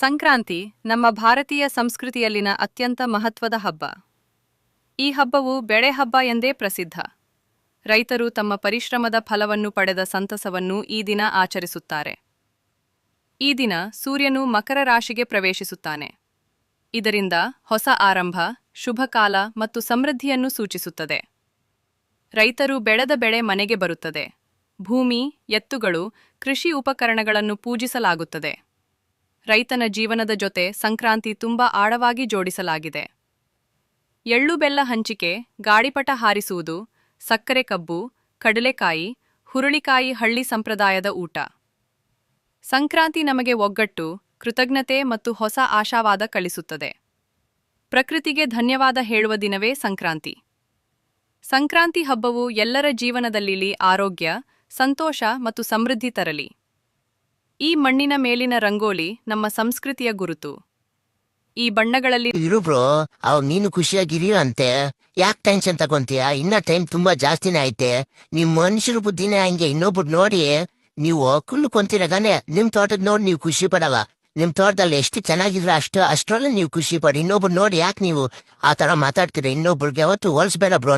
ಸಂಕ್ರಾಂತಿ ನಮ್ಮ ಭಾರತೀಯ ಸಂಸ್ಕೃತಿಯಲ್ಲಿನ ಅತ್ಯಂತ ಮಹತ್ವದ ಹಬ್ಬ. ಈ ಹಬ್ಬವು ಬೆಳೆ ಹಬ್ಬ ಎಂದೇ ಪ್ರಸಿದ್ಧ. ರೈತರು ತಮ್ಮ ಪರಿಶ್ರಮದ ಫಲವನ್ನು ಪಡೆದ ಸಂತಸವನ್ನು ಈ ದಿನ ಆಚರಿಸುತ್ತಾರೆ. ಈ ದಿನ ಸೂರ್ಯನು ಮಕರ ರಾಶಿಗೆ ಪ್ರವೇಶಿಸುತ್ತಾನೆ. ಇದರಿಂದ ಹೊಸ ಆರಂಭ, ಶುಭಕಾಲ ಮತ್ತು ಸಮೃದ್ಧಿಯನ್ನು ಸೂಚಿಸುತ್ತದೆ. ರೈತರು ಬೆಳೆದ ಬೆಳೆ ಮನೆಗೆ ಬರುತ್ತದೆ. ಭೂಮಿ, ಎತ್ತುಗಳು, ಕೃಷಿ ಉಪಕರಣಗಳನ್ನು ಪೂಜಿಸಲಾಗುತ್ತದೆ. ರೈತನ ಜೀವನದ ಜೊತೆ ಸಂಕ್ರಾಂತಿ ತುಂಬಾ ಆಳವಾಗಿ ಜೋಡಿಸಲಾಗಿದೆ. ಎಳ್ಳು ಬೆಲ್ಲ ಹಂಚಿಕೆ, ಗಾಳಿಪಟ ಹಾರಿಸುವುದು, ಸಕ್ಕರೆ ಕಬ್ಬು, ಕಡಲೆಕಾಯಿ, ಹುರುಳಿಕಾಯಿ ಹಳ್ಳಿ ಸಂಪ್ರದಾಯದ ಊಟ. ಸಂಕ್ರಾಂತಿ ನಮಗೆ ಒಗ್ಗಟ್ಟು, ಕೃತಜ್ಞತೆ ಮತ್ತು ಹೊಸ ಆಶಾವಾದ ಕಳಿಸುತ್ತದೆ. ಪ್ರಕೃತಿಗೆ ಧನ್ಯವಾದ ಹೇಳುವ ದಿನವೇ ಸಂಕ್ರಾಂತಿ. ಸಂಕ್ರಾಂತಿ ಹಬ್ಬವು ಎಲ್ಲರ ಜೀವನದಲ್ಲಿ ಆರೋಗ್ಯ, ಸಂತೋಷ ಮತ್ತು ಸಮೃದ್ಧಿ ತರಲಿ. ಈ ಮಣ್ಣಿನ ಮೇಲಿನ ರಂಗೋಲಿ ನಮ್ಮ ಸಂಸ್ಕೃತಿಯ ಗುರುತು. ಈ ಬಣ್ಣಗಳಲ್ಲಿ ಇರು ಬ್ರೋ, ಅವಾಗ ನೀನು ಖುಷಿಯಾಗಿರಿ ಅಂತೆ. ಯಾಕೆ ಟೆನ್ಷನ್ ತಗೊಂತೀಯ? ಇನ್ನ ಟೈಮ್ ತುಂಬಾ ಜಾಸ್ತಿನೇ ಐತೆ. ನಿಮ್ ಮನುಷ್ಯರ ಬುದ್ಧಿನೇ ಹಂಗೆ. ಇನ್ನೊಬ್ರು ನೋಡಿ ನೀವು ಕುಳ್ಕೊಂತೀರಗಾನೆ ನಿಮ್ ತೋಟದ ನೋಡಿ ನೀವು ಖುಷಿ ಪಡವ. ನಿಮ್ ತೋಟದಲ್ಲಿ ಎಷ್ಟು ಚೆನ್ನಾಗಿದ್ರೆ ಅಷ್ಟರಲ್ಲೇ ನೀವು ಖುಷಿ ಪಡಿ. ಇನ್ನೊಬ್ರು ನೋಡಿ ಯಾಕೆ ನೀವು ಆ ತರ ಮಾತಾಡ್ತೀರ? ಇನ್ನೊಬ್ರಿಗೆ ಯಾವತ್ತು ಹೋಲ್ಸ್ಬೇಡ ಬ್ರೋ.